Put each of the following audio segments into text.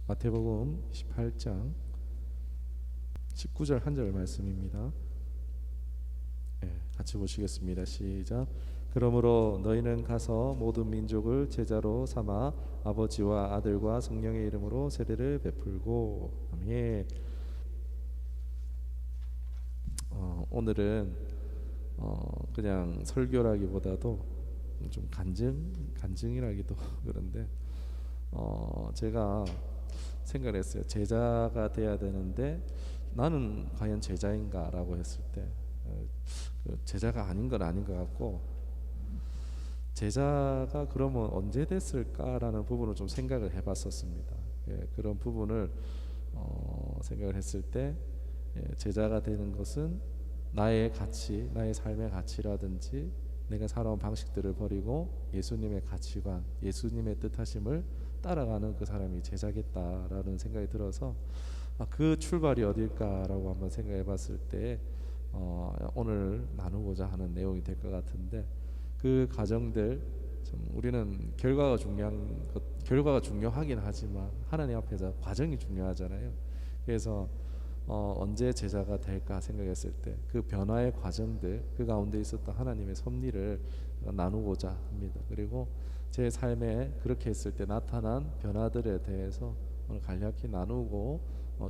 마태복음 28장 19절 한 절 말씀입니다. 같이 보시겠습니다. 시작. 그러므로 너희는 가서 모든 민족을 제자로 삼아 아버지와 아들과 성령의 이름으로 세례를 베풀고. 아멘. 오늘은 그냥 설교라기보다도 좀 간증이라기도 그런데 제가 생각을 했어요. 제자가 돼야 되는데 나는 과연 제자인가라고 했을 때 제자가 아닌 건 아닌 것 같고, 제자가 그러면 언제 됐을까라는 부분을 좀 생각을 해봤었습니다. 그런 부분을 생각을 했을 때 제자가 되는 것은 나의 가치, 나의 삶의 가치라든지 내가 살아온 방식들을 버리고 예수님의 가치관, 예수님의 뜻하심을 따라가는 그 사람이 제자겠다라는 생각이 들어서 그 출발이 어딜까라고 한번 생각해 봤을 때 오늘 나누고자 하는 내용이 될 것 같은데, 그 과정들 좀 우리는 결과가 중요하긴 하지만 하나님 앞에서 과정이 중요하잖아요. 그래서 언제 제자가 될까 생각했을 때 그 변화의 과정들, 그 가운데 있었던 하나님의 섭리를 나누고자 합니다. 그리고 제 삶에 그렇게 했을 때 나타난 변화들에 대해서 오늘 간략히 나누고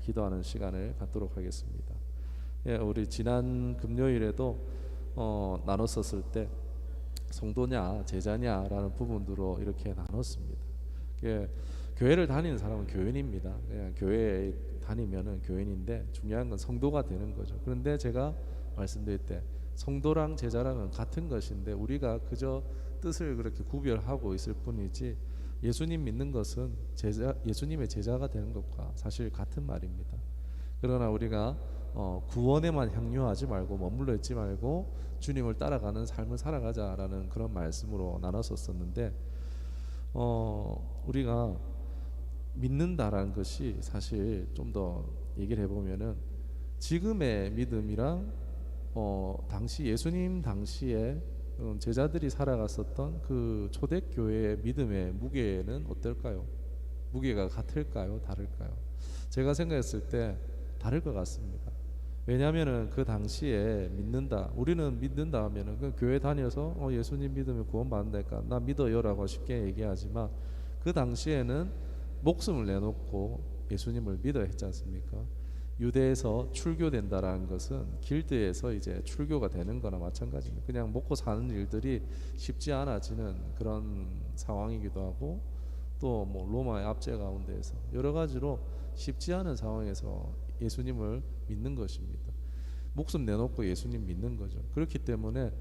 기도하는 시간을 갖도록 하겠습니다. 우리 지난 금요일에도 나눴었을 때 성도냐 제자냐라는 부분으로 이렇게 나눴습니다. 교회를 다니는 사람은 교인입니다. 그냥 교회에 다니면은 교인인데 중요한 건 성도가 되는 거죠. 그런데 제가 말씀드릴 때 성도랑 제자랑은 같은 것인데 우리가 그저 뜻을 그렇게 구별하고 있을 뿐이지, 예수님 믿는 것은 예수님의 제자가 되는 것과 사실 같은 말입니다. 그러나 우리가 구원에만 향유하지 말고 머물러 있지 말고 주님을 따라가는 삶을 살아가자라는 그런 말씀으로 나눴었는데, 우리가 믿는다라는 것이 사실 좀 더 얘기를 해보면은 지금의 믿음이랑 당시 예수님 당시에 제자들이 살아갔었던 그 초대교회의 믿음의 무게는 어떨까요? 무게가 같을까요? 다를까요? 제가 생각했을 때 다를 것 같습니다. 왜냐하면은 그 당시에 우리는 믿는다 하면은 그 교회 다녀서 예수님 믿으면 구원받는다니까 나 믿어요라고 쉽게 얘기하지만, 그 당시에는 목숨을 내놓고 예수님을 믿어야 했지 않습니까? 유대에서 출교된다라는 것은 길드에서 이제 출교가 되는 거나 마찬가지입니다. 그냥 먹고 사는 일들이 쉽지 않아지는 그런 상황이기도 하고, 또 뭐 로마의 압제 가운데에서 여러 가지로 쉽지 않은 상황에서 예수님을 믿는 것입니다. 목숨 내놓고 예수님 믿는 거죠. 그렇기 때문에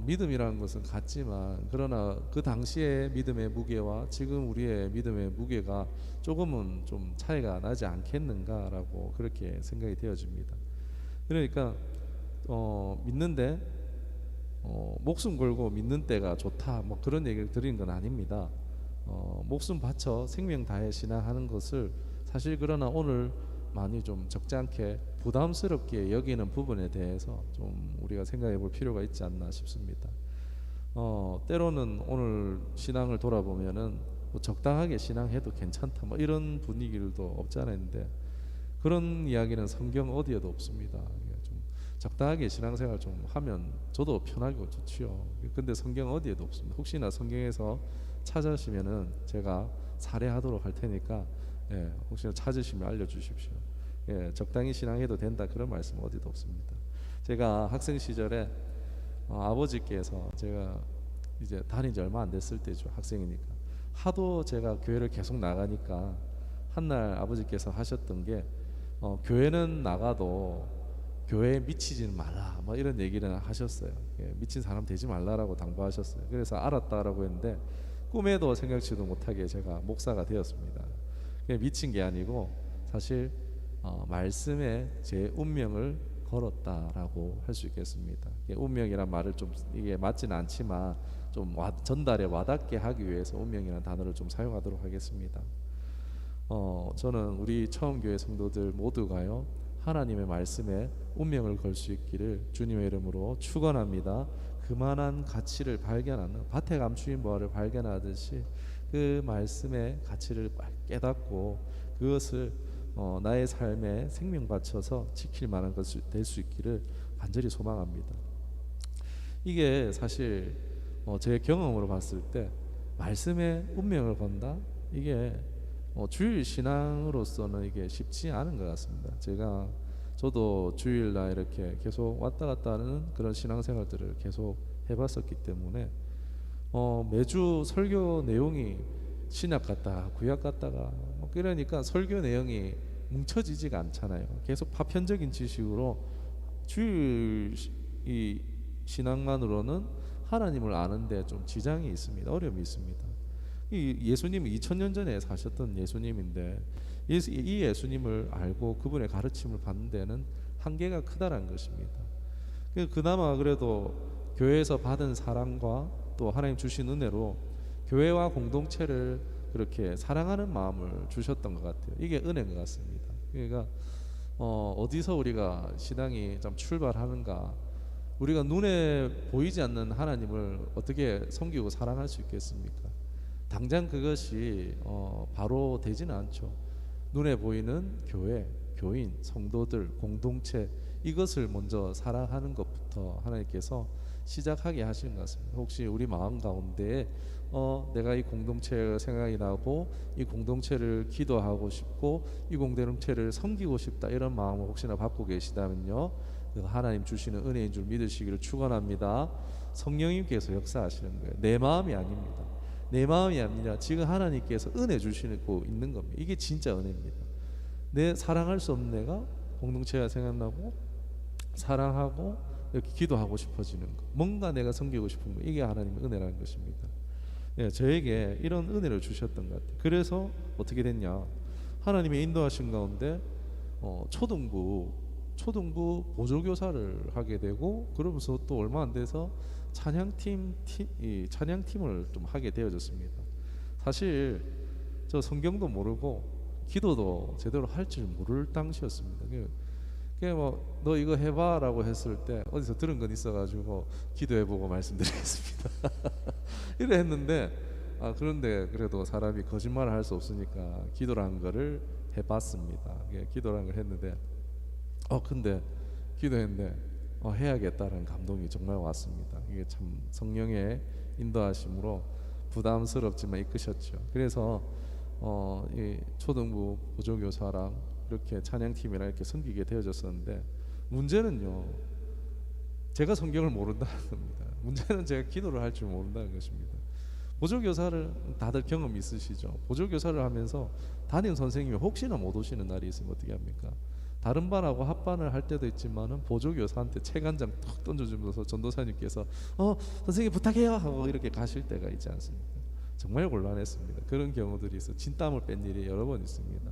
믿음이라는 것은 같지만, 그러나 그 당시의 믿음의 무게와 지금 우리의 믿음의 무게가 조금은 좀 차이가 나지 않겠는가라고 그렇게 생각이 되어집니다. 그러니까 믿는데 목숨 걸고 믿는 때가 좋다 뭐 그런 얘기를 드리는 건 아닙니다. 목숨 바쳐 생명 다해 신앙하는 것을 사실, 그러나 오늘 많이 좀 적지 않게 부담스럽게 여기는 부분에 대해서 좀 우리가 생각해 볼 필요가 있지 않나 싶습니다. 때로는 오늘 신앙을 돌아보면은 뭐 적당하게 신앙해도 괜찮다 뭐 이런 분위기도 없지 않아 있는데, 그런 이야기는 성경 어디에도 없습니다. 좀 적당하게 신앙생활 좀 하면 저도 편하고 좋지요. 근데 성경 어디에도 없습니다. 혹시나 성경에서 찾으시면은 제가 사례하도록 할 테니까 혹시나 찾으시면 알려주십시오. 적당히 신앙해도 된다 그런 말씀 어디도 없습니다. 제가 학생 시절에 아버지께서, 제가 이제 다닌 지 얼마 안 됐을 때죠. 학생이니까 하도 제가 교회를 계속 나가니까 한날 아버지께서 하셨던 게 교회는 나가도 교회에 미치지는 말라 뭐 이런 얘기를 하셨어요. 미친 사람 되지 말라라고 당부하셨어요. 그래서 알았다라고 했는데 꿈에도 생각지도 못하게 제가 목사가 되었습니다. 미친 게 아니고 사실 말씀에 제 운명을 걸었다라고 할 수 있겠습니다. 운명이란 말을 좀 이게 맞지는 않지만 좀 전달에 와닿게 하기 위해서 운명이라는 단어를 좀 사용하도록 하겠습니다. 저는 우리 처음 교회 성도들 모두가요 하나님의 말씀에 운명을 걸 수 있기를 주님의 이름으로 축원합니다. 그만한 가치를 발견하는 밭에 감추인 보화를 발견하듯이 그 말씀의 가치를 깨닫고 그것을 나의 삶에 생명 바쳐서 지킬 만한 것이 될 수 있기를 간절히 소망합니다. 이게 사실 제 경험으로 봤을 때 말씀의 운명을 건다, 이게 주일 신앙으로서는 이게 쉽지 않은 것 같습니다. 저도 주일날 이렇게 계속 왔다 갔다 하는 그런 신앙생활들을 계속 해봤었기 때문에 매주 설교 내용이 신약 같다 구약 같다가 그러니까 설교 내용이 뭉쳐지지가 않잖아요. 계속 파편적인 지식으로 주일 이 신앙만으로는 하나님을 아는데 좀 지장이 있습니다. 어려움이 있습니다. 이 예수님이 2000년 전에 사셨던 예수님인데 이 예수님을 알고 그분의 가르침을 받는 데는 한계가 크다라는 것입니다. 그나마 그래도 교회에서 받은 사랑과 또 하나님 주신 은혜로 교회와 공동체를 그렇게 사랑하는 마음을 주셨던 것 같아요. 이게 은혜인 것 같습니다. 그러니까 어디서 우리가 신앙이 좀 출발하는가, 우리가 눈에 보이지 않는 하나님을 어떻게 섬기고 사랑할 수 있겠습니까? 당장 그것이 바로 되지는 않죠. 눈에 보이는 교회, 교인, 성도들, 공동체, 이것을 먼저 사랑하는 것부터 하나님께서 시작하게 하시는 것 같습니다. 혹시 우리 마음 가운데 내가 이 공동체가 생각이 나고 이 공동체를 기도하고 싶고 이 공동체를 섬기고 싶다, 이런 마음을 혹시나 갖고 계시다면요, 하나님 주시는 은혜인 줄 믿으시기를 축원합니다. 성령님께서 역사하시는 거예요. 내 마음이 아닙니다. 내 마음이 아니라 지금 하나님께서 은혜 주시고 있는 겁니다. 이게 진짜 은혜입니다. 내 사랑할 수 없는 내가 공동체가 생각나고 사랑하고 이렇게 기도하고 싶어지는 거, 뭔가 내가 섬기고 싶은 거, 이게 하나님의 은혜라는 것입니다. 예, 저에게 이런 은혜를 주셨던 것 같아요. 그래서 어떻게 됐냐, 하나님의 인도하신 가운데 초등부 보조교사를 하게 되고, 그러면서 또 얼마 안 돼서 찬양팀을 좀 하게 되어졌습니다. 사실 저 성경도 모르고 기도도 제대로 할 줄 모를 당시였습니다. 너 이거 해봐라고 했을 때 어디서 들은 건 있어가지고 기도해보고 말씀드리겠습니다. 이래 했는데 그런데 그래도 사람이 거짓말을 할 수 없으니까 기도라는 거를 해봤습니다. 기도라는 걸 했는데 근데 기도했는데 해야겠다라는 감동이 정말 왔습니다. 이게 참 성령의 인도하심으로 부담스럽지만 이끄셨죠. 그래서 이 초등부 보조교사랑 이렇게 찬양팀이랑 이렇게 섬기게 되어졌었는데, 문제는요, 제가 성경을 모른다는 겁니다. 문제는 제가 기도를 할 줄 모른다는 것입니다. 보조교사를 다들 경험 있으시죠? 보조교사를 하면서 담임 선생님이 혹시나 못 오시는 날이 있으면 어떻게 합니까? 다른 반하고 합반을 할 때도 있지만은 보조교사한테 책 한 장 툭 던져주면서 전도사님께서 선생님 부탁해요 하고 이렇게 가실 때가 있지 않습니까? 정말 곤란했습니다. 그런 경우들이 있어 진땀을 뺀 일이 여러 번 있습니다.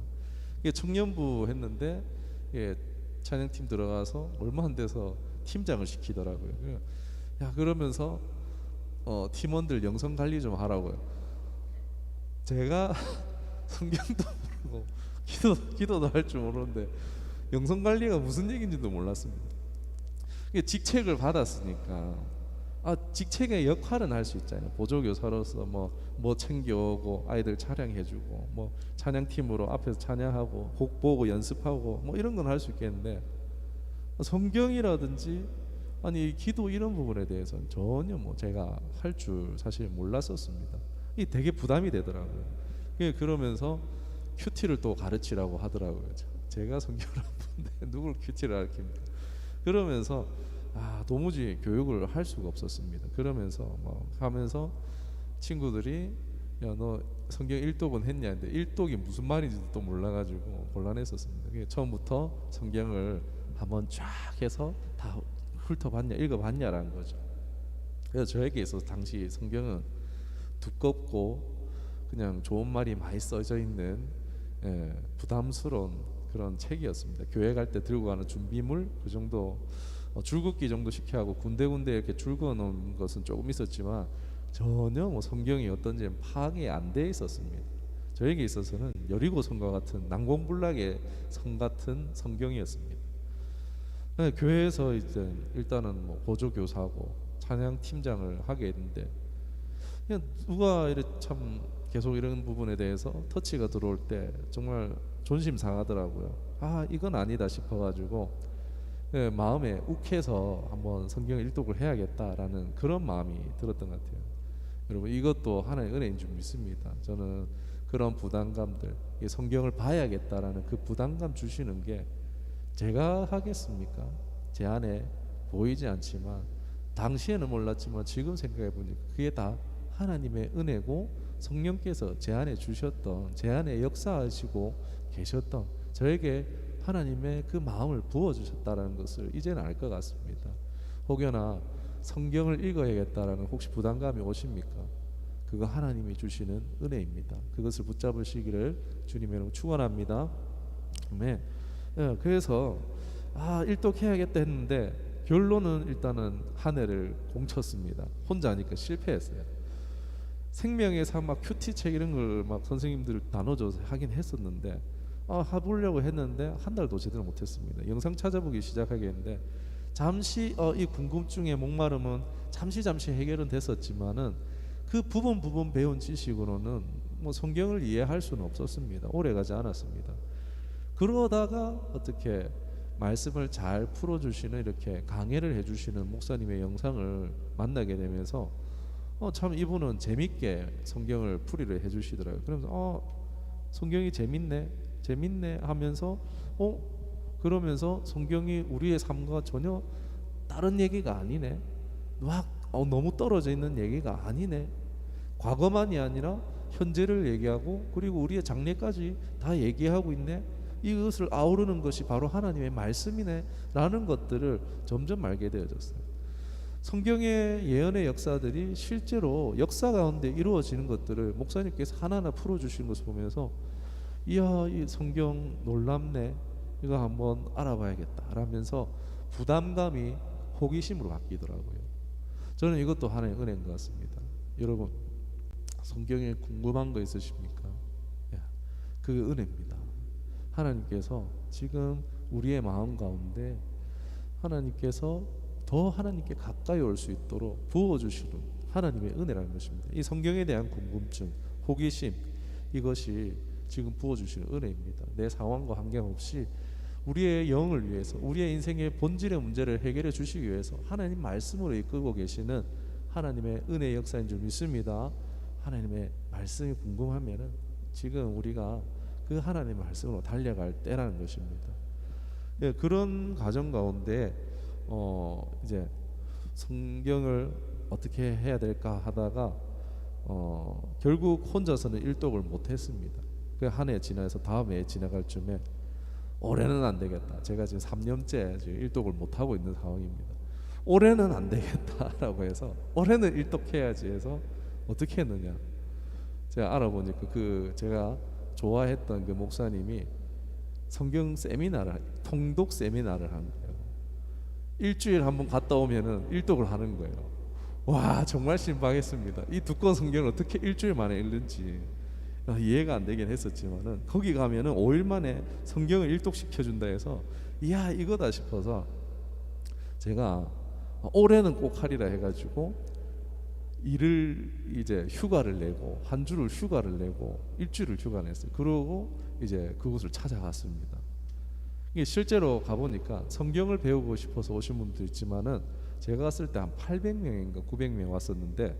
이게 청년부 했는데 찬양팀 들어가서 얼마 안 돼서 팀장을 시키더라고요. 야, 그러면서 팀원들 영성 관리 좀 하라고요. 제가 성경도 모르고 기도도 할 줄 모르는데 영성 관리가 무슨 얘기인지도 몰랐습니다. 이게 직책을 받았으니까 직책의 역할은 할 수 있잖아요. 보조교사로서 뭐 챙겨오고 아이들 차량해주고 뭐 찬양팀으로 앞에서 찬양하고 곡 보고 연습하고 뭐 이런 건 할 수 있겠는데, 성경이라든지 아니 기도 이런 부분에 대해서는 전혀 제가 할 줄 사실 몰랐었습니다. 이게 되게 부담이 되더라고요. 그러면서 큐티를 또 가르치라고 하더라고요. 제가 성경을 안 보는데 누굴 큐티를 가르칩니까? 그러면서 도무지 교육을 할 수가 없었습니다. 그러면서 하면서 친구들이 야, 너 성경 1독은 했냐는데 1독이 무슨 말인지도 또 몰라가지고 곤란했었습니다. 처음부터 성경을 한번 쫙 해서 다 훑어봤냐, 읽어봤냐라는 거죠. 그래서 저에게 있어서 당시 성경은 두껍고 그냥 좋은 말이 많이 써져 있는 부담스러운 그런 책이었습니다. 교회 갈 때 들고 가는 준비물 그 정도, 줄긋기 정도 시켜하고 군데군데 이렇게 줄 그어놓은 것은 조금 있었지만 전혀 성경이 어떤지 파악이 안 돼 있었습니다. 저에게 있어서는 여리고성과 같은 난공불락의 성 같은 성경이었습니다. 교회에서 이제 일단은 보조교사하고 찬양 팀장을 하게 했는데 그냥 누가 이렇게 참 계속 이런 부분에 대해서 터치가 들어올 때 정말 존심 상하더라고요. 아, 이건 아니다 싶어가지고 예, 마음에 욱해서 한번 성경 일독을 해야겠다라는 그런 마음이 들었던 것 같아요. 여러분, 이것도 하나의 은혜인 줄 믿습니다. 저는 그런 부담감들, 이 성경을 봐야겠다라는 그 부담감 주시는 게 제가 하겠습니까? 제 안에 보이지 않지만, 당시에는 몰랐지만 지금 생각해 보니까 그게 다 하나님의 은혜고, 성령께서 제 안에 주셨던, 제 안에 역사하시고 계셨던, 저에게 하나님의 그 마음을 부어주셨다는 것을 이제는 알 것 같습니다. 혹여나 성경을 읽어야겠다라는 혹시 부담감이 오십니까? 그거 하나님이 주시는 은혜입니다. 그것을 붙잡으시기를 주님 여러분 축원합니다. 아멘. 예, 그래서 일독해야겠다 했는데 결론은 일단은 한 해를 공쳤습니다. 혼자 하니까 실패했어요. 생명의 삶 막 큐티 책 이런 걸 막 선생님들 나눠줘서 하긴 했었는데 해보려고 했는데 한 달도 제대로 못했습니다. 영상 찾아보기 시작하겠는데 잠시 이 궁금증의 목마름은 잠시 해결은 됐었지만은 그 부분 배운 지식으로는 뭐 성경을 이해할 수는 없었습니다. 오래가지 않았습니다. 그러다가 어떻게 말씀을 잘 풀어주시는, 이렇게 강해를 해주시는 목사님의 영상을 만나게 되면서 참 이분은 재밌게 성경을 풀이를 해주시더라고요. 그러면서 성경이 재밌네 하면서 그러면서 성경이 우리의 삶과 전혀 다른 얘기가 아니네, 막 너무 떨어져 있는 얘기가 아니네, 과거만이 아니라 현재를 얘기하고 그리고 우리의 장래까지 다 얘기하고 있네, 이것을 아우르는 것이 바로 하나님의 말씀이네 라는 것들을 점점 알게 되어졌어요. 성경의 예언의 역사들이 실제로 역사 가운데 이루어지는 것들을 목사님께서 하나하나 풀어주시는 것을 보면서 이야, 이 성경 놀랍네, 이거 한번 알아봐야겠다 라면서 부담감이 호기심으로 바뀌더라고요. 저는 이것도 하나의 은혜인 것 같습니다. 여러분, 성경에 궁금한 거 있으십니까? 그 은혜입니다. 하나님께서 지금 우리의 마음 가운데 하나님께서 더 하나님께 가까이 올 수 있도록 부어주시는 하나님의 은혜라는 것입니다. 이 성경에 대한 궁금증, 호기심, 이것이 지금 부어주시는 은혜입니다. 내 상황과 관계없이 우리의 영을 위해서, 우리의 인생의 본질의 문제를 해결해 주시기 위해서 하나님 말씀으로 이끌고 계시는 하나님의 은혜의 역사인 줄 믿습니다. 하나님의 말씀이 궁금하면은 지금 우리가 그 하나님의 말씀으로 달려갈 때라는 것입니다. 예, 그런 과정 가운데 이제 성경을 어떻게 해야 될까 하다가 결국 혼자서는 일독을 못했습니다. 그 한 해 지나서 다음 해 지나갈 쯤에 올해는 안 되겠다, 제가 지금 3년째 지금 일독을 못 하고 있는 상황입니다. 올해는 안 되겠다라고 해서 올해는 일독해야지 해서 어떻게 했느냐, 제가 알아보니까 그 제가 좋아했던 그 목사님이 성경 세미나를, 통독 세미나를 한 거예요. 일주일 한번 갔다 오면은 일독을 하는 거예요. 와, 정말 신박했습니다. 이 두꺼운 성경을 어떻게 일주일 만에 읽는지 이해가 안 되긴 했었지만은 거기 가면은 5일 만에 성경을 일독시켜준다 해서 이야, 이거다 싶어서 제가 올해는 꼭 하리라 해가지고 일을 이제 휴가를 내고 한 주를 휴가를 내고 일주일을 휴가 냈어요. 그러고 이제 그곳을 찾아갔습니다. 이게 실제로 가보니까 성경을 배우고 싶어서 오신 분도 있지만은 제가 갔을 때 한 800명인가 900명 왔었는데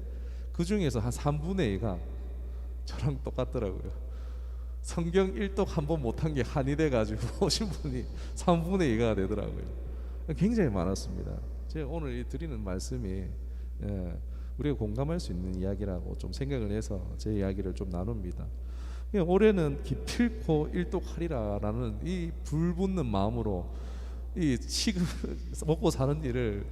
그 중에서 한 3분의 2가 저랑 똑같더라고요. 성경 일독 한 번 못한 게 한이 돼가지고 오신 분이 3분의 2가 되더라고요. 굉장히 많았습니다. 제가 오늘 드리는 말씀이 우리가 공감할 수 있는 이야기라고 좀 생각을 해서 제 이야기를 좀 나눕니다. 올해는 기필코 일독하리라라는 이 불붙는 마음으로 이 지금 먹고 사는 일을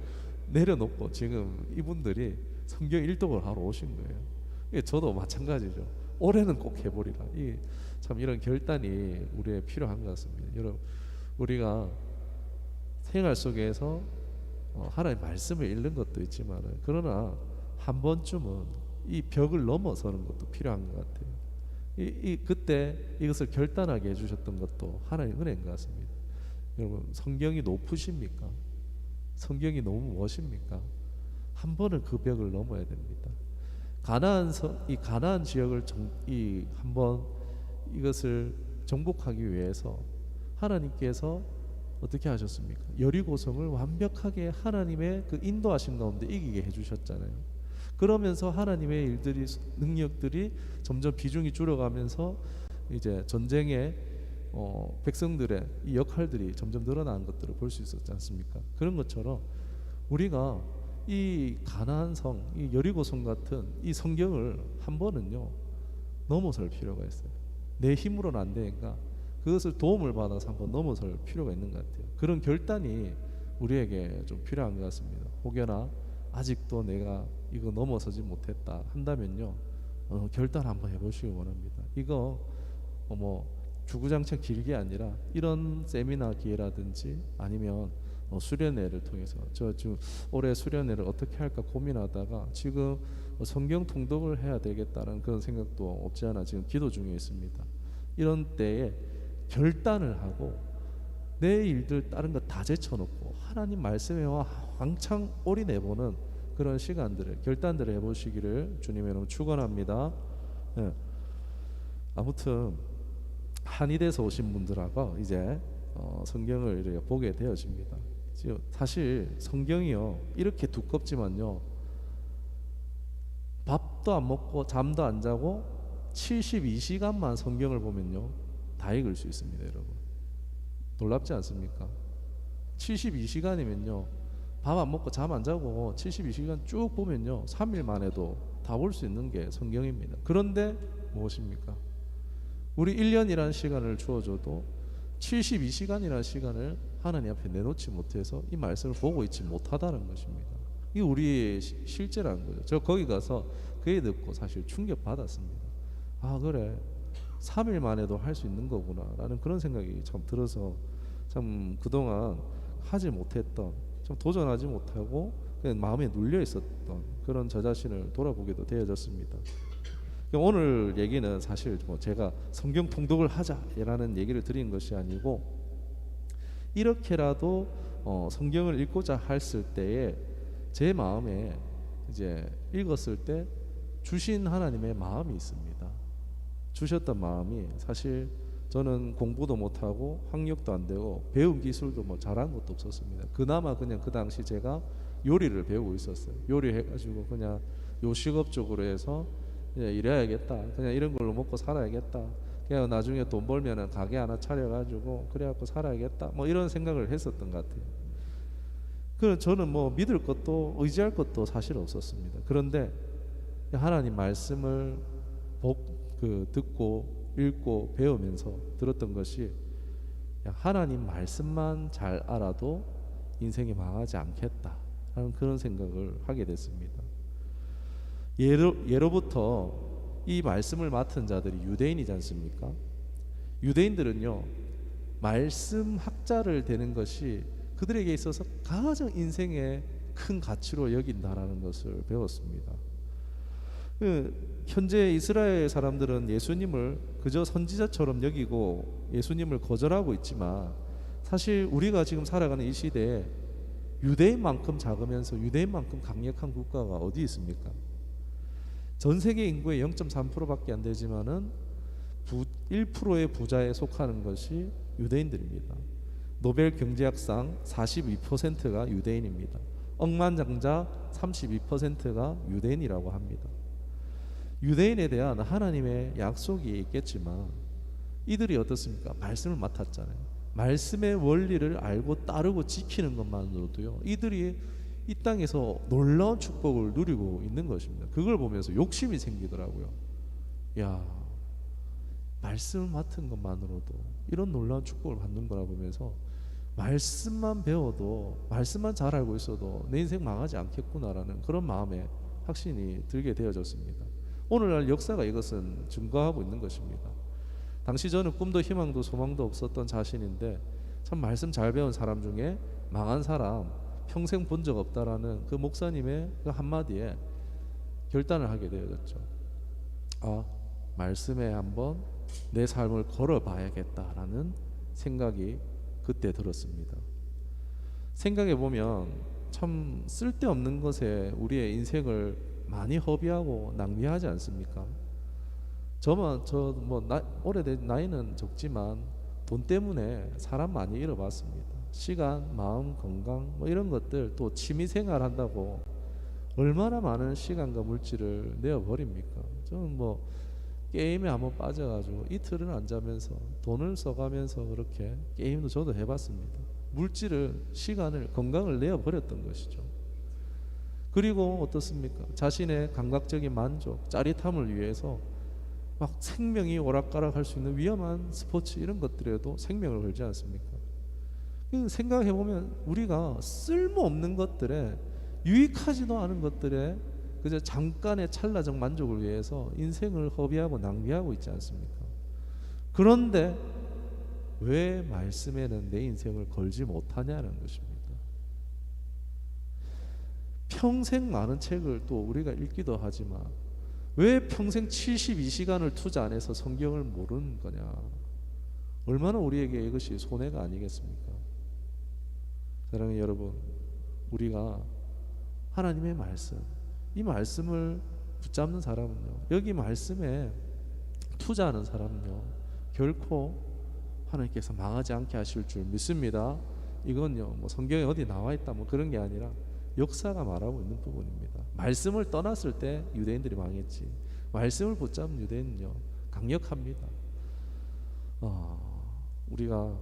내려놓고 지금 이분들이 성경 일독을 하러 오신 거예요. 저도 마찬가지죠. 올해는 꼭 해보리라. 참 이런 결단이 우리에 필요한 것 같습니다. 여러분, 우리가 생활 속에서 하나님의 말씀을 읽는 것도 있지만 그러나 한 번쯤은 이 벽을 넘어서는 것도 필요한 것 같아요. 그때 이것을 결단하게 해주셨던 것도 하나님의 은혜인 것 같습니다. 여러분, 성경이 높으십니까? 성경이 너무 무엇입니까? 한 번은 그 벽을 넘어야 됩니다. 이 가나안 지역을 한번 이것을 정복하기 위해서 하나님께서 어떻게 하셨습니까? 여리고성을 완벽하게 하나님의 그 인도하신 가운데 이기게 해주셨잖아요. 그러면서 하나님의 일들이, 능력들이 점점 비중이 줄어가면서 이제 전쟁에 백성들의 이 역할들이 점점 늘어나는 것들을 볼 수 있었지 않습니까? 그런 것처럼 우리가 이 가나안 성, 이 여리고성 같은 이 성경을 한 번은요 넘어설 필요가 있어요. 내 힘으로는 안 되니까 그것을 도움을 받아서 한번 넘어설 필요가 있는 것 같아요. 그런 결단이 우리에게 좀 필요한 것 같습니다. 혹여나 아직도 내가 이거 넘어서지 못했다 한다면요, 결단 한번 해보시기 원합니다. 이거 뭐 주구장창 길게 아니라 이런 세미나 기회라든지 아니면 수련회를 통해서, 저 지금 올해 수련회를 어떻게 할까 고민하다가 지금 성경 통독을 해야 되겠다는 그런 생각도 없지 않아 지금 기도 중에 있습니다. 이런 때에 결단을 하고 내 일들 다른 거 다 제쳐놓고 하나님 말씀에 왕창 올인해보는 그런 시간들을, 결단들을 해보시기를 주님의 이름으로 축원합니다. 예. 아무튼 한의대에서 오신 분들하고 이제 성경을 이렇게 보게 되어집니다. 사실 성경이요 이렇게 두껍지만요, 밥도 안 먹고 잠도 안 자고 72시간만 성경을 보면요 다 읽을 수 있습니다. 여러분 놀랍지 않습니까? 72시간이면요 밥 안 먹고 잠 안 자고 72시간 쭉 보면요 3일 만에도 다 볼 수 있는 게 성경입니다. 그런데 무엇입니까? 우리 1년이라는 시간을 주어줘도 72시간이라는 시간을 하나님 앞에 내놓지 못해서 이 말씀을 보고 있지 못하다는 것입니다. 이게 우리의 실제라는 거죠. 저 거기 가서 그 얘기 듣고 사실 충격받았습니다. 아 그래 3일 만에도 할 수 있는 거구나 라는 그런 생각이 참 들어서 참 그동안 하지 못했던, 참 도전하지 못하고 그냥 마음에 눌려 있었던 그런 저 자신을 돌아보게도 되어졌습니다. 오늘 얘기는 사실 뭐 제가 성경 통독을 하자라는 얘기를 드린 것이 아니고, 이렇게라도 성경을 읽고자 했을 때에 제 마음에 이제 읽었을 때 주신 하나님의 마음이 있습니다. 주셨던 마음이, 사실 저는 공부도 못하고 학력도 안 되고 배운 기술도 뭐 잘한 것도 없었습니다. 그나마 그냥 그 당시 제가 요리를 배우고 있었어요. 요리해가지고 그냥 요식업 쪽으로 해서 이래야겠다, 그냥 이런 걸로 먹고 살아야겠다, 그냥 나중에 돈 벌면은 가게 하나 차려가지고 그래갖고 살아야겠다, 뭐 이런 생각을 했었던 것 같아요. 그 저는 뭐 믿을 것도 의지할 것도 사실 없었습니다. 그런데 하나님 말씀을 듣고 읽고 배우면서 들었던 것이, 하나님 말씀만 잘 알아도 인생이 망하지 않겠다 하는 그런 생각을 하게 됐습니다. 예로부터 이 말씀을 맡은 자들이 유대인이지 않습니까? 유대인들은요 말씀 학자를 되는 것이 그들에게 있어서 가장 인생의 큰 가치로 여긴다라는 것을 배웠습니다. 현재 이스라엘 사람들은 예수님을 그저 선지자처럼 여기고 예수님을 거절하고 있지만, 사실 우리가 지금 살아가는 이 시대에 유대인만큼 작으면서 유대인만큼 강력한 국가가 어디 있습니까? 전 세계 인구의 0.3%밖에 안 되지만은 1%의 부자에 속하는 것이 유대인들입니다. 노벨 경제학상 42%가 유대인입니다. 억만장자 32%가 유대인이라고 합니다. 유대인에 대한 하나님의 약속이 있겠지만 이들이 어떻습니까? 말씀을 맡았잖아요. 말씀의 원리를 알고 따르고 지키는 것만으로도요 이들이 이 땅에서 놀라운 축복을 누리고 있는 것입니다. 그걸 보면서 욕심이 생기더라고요. 야, 말씀을 맡은 것만으로도 이런 놀라운 축복을 받는 거라 보면서 말씀만 배워도, 말씀만 잘 알고 있어도 내 인생 망하지 않겠구나라는 그런 마음에 확신이 들게 되어졌습니다. 오늘날 역사가 이것은 증거하고 있는 것입니다. 당시 저는 꿈도 희망도 소망도 없었던 자신인데 참 말씀 잘 배운 사람 중에 망한 사람 평생 본 적 없다라는 그 목사님의 그 한마디에 결단을 하게 되어졌죠. 아, 말씀에 한번 내 삶을 걸어봐야겠다라는 생각이 그때 들었습니다. 생각해 보면 참 쓸데없는 것에 우리의 인생을 많이 허비하고 낭비하지 않습니까? 오래된 나이는 적지만 돈 때문에 사람 많이 잃어봤습니다. 시간, 마음, 건강 뭐 이런 것들, 또 취미생활 한다고 얼마나 많은 시간과 물질을 내어버립니까? 저는 뭐 게임에 한번 빠져가지고 이틀은 안 자면서 돈을 써가면서 그렇게 게임도 저도 해봤습니다. 물질을, 시간을, 건강을 내어버렸던 것이죠. 그리고 어떻습니까? 자신의 감각적인 만족, 짜릿함을 위해서 막 생명이 오락가락할 수 있는 위험한 스포츠 이런 것들에도 생명을 걸지 않습니까? 생각해보면 우리가 쓸모없는 것들에, 유익하지도 않은 것들에 그저 잠깐의 찰나적 만족을 위해서 인생을 허비하고 낭비하고 있지 않습니까? 그런데 왜 말씀에는 내 인생을 걸지 못하냐는 것입니다. 평생 많은 책을 또 우리가 읽기도 하지만 왜 평생 72시간을 투자 안 해서 성경을 모르는 거냐? 얼마나 우리에게 이것이 손해가 아니겠습니까? 사랑하는 여러분, 우리가 하나님의 말씀, 이 말씀을 붙잡는 사람은요, 여기 말씀에 투자하는 사람은요, 결코 하나님께서 망하지 않게 하실 줄 믿습니다. 이건요, 뭐 성경에 어디 나와 있다 뭐 그런 게 아니라 역사가 말하고 있는 부분입니다. 말씀을 떠났을 때 유대인들이 망했지, 말씀을 붙잡은 유대인은요 강력합니다. 우리가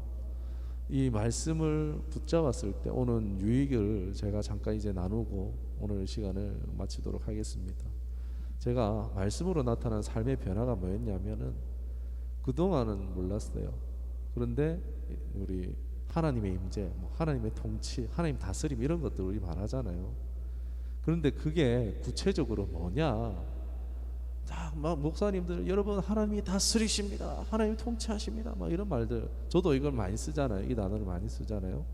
이 말씀을 붙잡았을 때 오는 유익을 제가 잠깐 이제 나누고 오늘 시간을 마치도록 하겠습니다. 제가 말씀으로 나타난 삶의 변화가 뭐였냐면은, 그동안은 몰랐어요. 그런데 우리 하나님의 임재, 하나님의 통치, 하나님 다스림 이런 것들 우리 말하잖아요. 그런데 그게 구체적으로 뭐냐? 막 목사님들, 여러분 하나님이 다스리십니다, 하나님이 통치하십니다, 막 이런 말들, 저도 이걸 많이 쓰잖아요. 이 단어를 많이 쓰잖아요.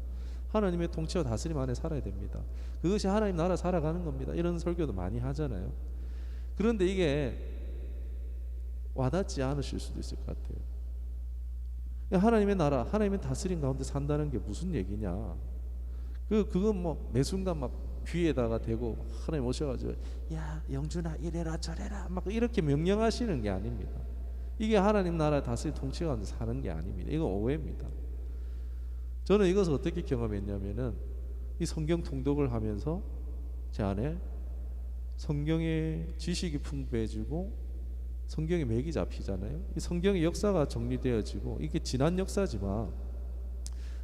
하나님의 통치와 다스림 안에 살아야 됩니다. 그것이 하나님 나라 살아가는 겁니다. 이런 설교도 많이 하잖아요. 그런데 이게 와닿지 않으실 수도 있을 것 같아요. 하나님의 나라, 하나님의 다스림 가운데 산다는 게 무슨 얘기냐? 그건 뭐 매 순간 막 귀에다가 대고 하나님 오셔가지고 야 영준아 이래라 저래라 막 이렇게 명령하시는 게 아닙니다. 이게 하나님 나라 다스림 통치 가운데 사는 게 아닙니다. 이건 오해입니다. 저는 이것을 어떻게 경험했냐면은, 이 성경 통독을 하면서 제 안에 성경의 지식이 풍부해지고 성경의 맥이 잡히잖아요. 이 성경의 역사가 정리되어지고, 이게 지난 역사지만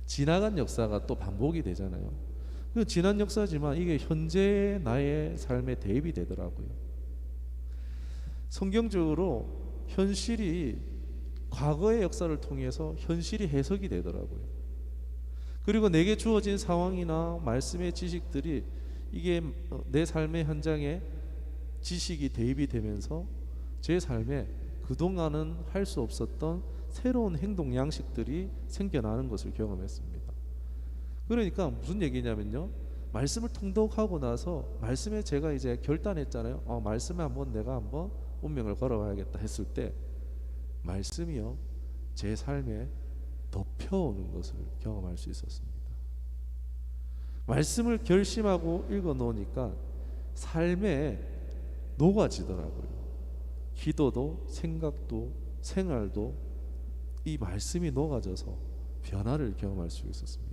지나간 역사가 또 반복이 되잖아요. 그 지난 역사지만 이게 현재 나의 삶에 대입이 되더라고요. 성경적으로 현실이 과거의 역사를 통해서 현실이 해석이 되더라고요. 그리고 내게 주어진 상황이나 말씀의 지식들이 이게 내 삶의 현장에 지식이 대입이 되면서 제 삶에 그동안은 할 수 없었던 새로운 행동 양식들이 생겨나는 것을 경험했습니다. 그러니까 무슨 얘기냐면요, 말씀을 통독하고 나서 말씀에 제가 이제 결단했잖아요. 말씀에 내가 한번 운명을 걸어봐야겠다 했을 때 말씀이요 제 삶에 덮여오는 것을 경험할 수 있었습니다. 말씀을 결심하고 읽어 놓으니까 삶에 녹아지더라고요. 기도도 생각도 생활도 이 말씀이 녹아져서 변화를 경험할 수 있었습니다.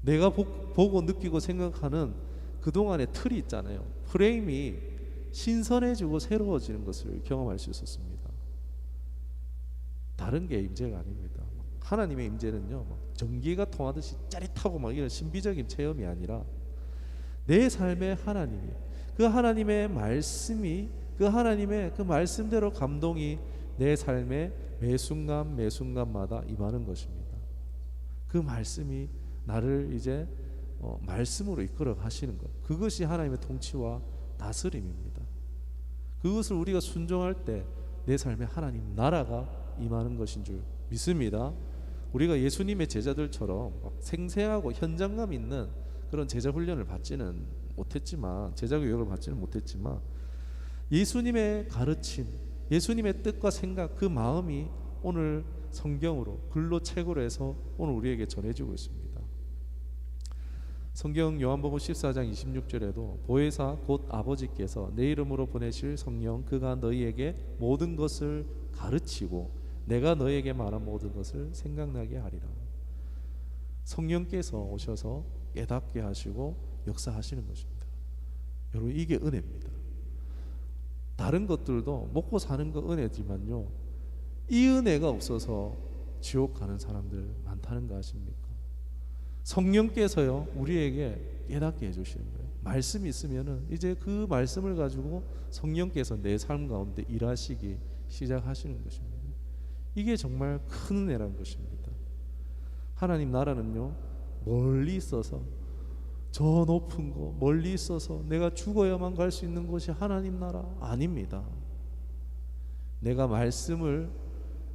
내가 보고 느끼고 생각하는 그동안의 틀이 있잖아요. 프레임이 신선해지고 새로워지는 것을 경험할 수 있었습니다. 다른 게 임재가 아닙니다. 하나님의 임재는요 전기가 통하듯이 짜릿하고 막 이런 신비적인 체험이 아니라 내 삶의 하나님이, 그 하나님의 말씀이, 그 하나님의 그 말씀대로 감동이 내 삶의 매 순간 매 순간마다 임하는 것입니다. 그 말씀이 나를 이제 말씀으로 이끌어 가시는 것, 그것이 하나님의 통치와 다스림입니다. 그것을 우리가 순종할 때 내 삶에 하나님 나라가 임하는 것인 줄 믿습니다. 우리가 예수님의 제자들처럼 생생하고 현장감 있는 그런 제자 훈련을 받지는 못했지만, 제자 교육을 받지는 못했지만, 예수님의 가르침, 예수님의 뜻과 생각, 그 마음이 오늘 성경으로 글로 책으로 해서 오늘 우리에게 전해지고 있습니다. 성경 요한복음 14장 26절에도 보혜사 곧 아버지께서 내 이름으로 보내실 성령 그가 너희에게 모든 것을 가르치고 내가 너희에게 말한 모든 것을 생각나게 하리라. 성령께서 오셔서 깨닫게 하시고 역사하시는 것입니다. 여러분, 이게 은혜입니다. 다른 것들도 먹고 사는 거 은혜지만요, 이 은혜가 없어서 지옥 가는 사람들 많다는 거 아십니까? 성령께서요 우리에게 깨닫게 해주시는 거예요. 말씀이 있으면은 이제 그 말씀을 가지고 성령께서 내 삶 가운데 일하시기 시작하시는 것입니다. 이게 정말 큰 은혜라는 것입니다. 하나님 나라는요 멀리 있어서, 저 높은 곳 멀리 있어서 내가 죽어야만 갈 수 있는 곳이 하나님 나라 아닙니다. 내가 말씀을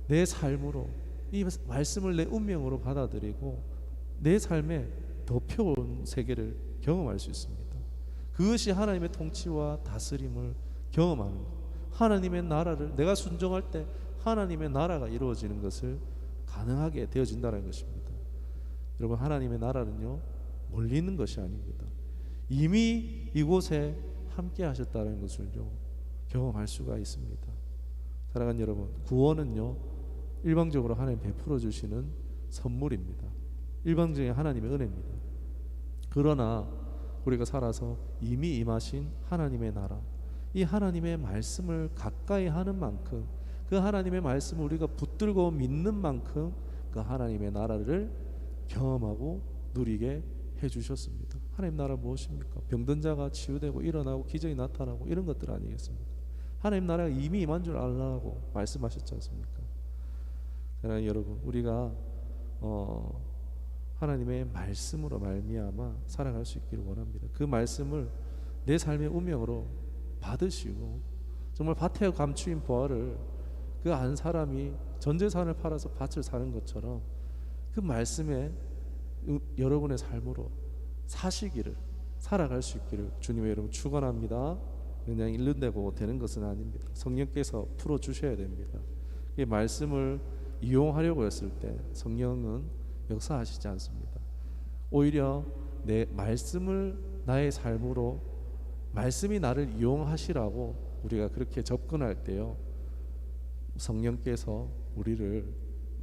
내 삶으로, 이 말씀을 내 운명으로 받아들이고 내 삶에 덮여온 세계를 경험할 수 있습니다. 그것이 하나님의 통치와 다스림을 경험하는 것, 하나님의 나라를 내가 순종할 때 하나님의 나라가 이루어지는 것을 가능하게 되어진다는 것입니다. 여러분, 하나님의 나라는요 멀리 있는 것이 아닙니다. 이미 이곳에 함께 하셨다는 것을요 경험할 수가 있습니다. 사랑하는 여러분, 구원은요 일방적으로 하나님 베풀어 주시는 선물입니다. 일방적인 하나님의 은혜입니다. 그러나 우리가 살아서 이미 임하신 하나님의 나라, 이 하나님의 말씀을 가까이 하는 만큼, 그 하나님의 말씀을 우리가 붙들고 믿는 만큼 그 하나님의 나라를 경험하고 누리게 해주셨습니다. 하나님 나라 무엇입니까? 병든 자가 치유되고 일어나고 기적이 나타나고 이런 것들 아니겠습니까? 하나님 나라가 이미 임한 줄 알라고 말씀하셨지 않습니까? 사랑하는 여러분, 우리가 하나님의 말씀으로 말미암아 살아갈 수 있기를 원합니다. 그 말씀을 내 삶의 운명으로 받으시고, 정말 밭에 감추인 보화를 그 안 사람이 전 재산을 팔아서 밭을 사는 것처럼 그 말씀에 여러분의 삶으로 사시기를, 살아갈 수 있기를 주님의 이름으로 축원합니다. 그냥 일른다고 되는 것은 아닙니다. 성령께서 풀어주셔야 됩니다. 이 말씀을 이용하려고 했을 때 성령은 역사하시지 않습니다. 오히려 내 말씀을 나의 삶으로, 말씀이 나를 이용하시라고 우리가 그렇게 접근할 때요 성령께서 우리를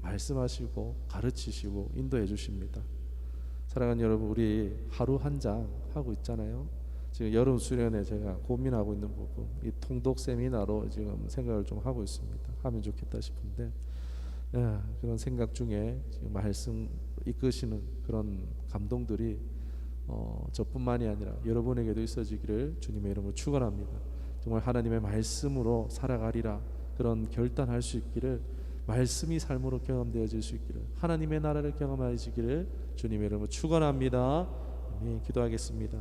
말씀하시고 가르치시고 인도해 주십니다. 사랑하는 여러분, 우리 하루 한 장 하고 있잖아요. 지금 여름 수련회 제가 고민하고 있는 부분, 이 통독 세미나로 지금 생각을 좀 하고 있습니다. 하면 좋겠다 싶은데, 그런 생각 중에 지금 말씀 이끄시는 그런 감동들이 저뿐만이 아니라 여러분에게도 있어지기를 주님의 이름으로 축원합니다. 정말 하나님의 말씀으로 살아가리라 그런 결단할 수 있기를, 말씀이 삶으로 경험되어질 수 있기를, 하나님의 나라를 경험하시기를 주님의 이름으로 축원합니다. 아멘. 기도하겠습니다.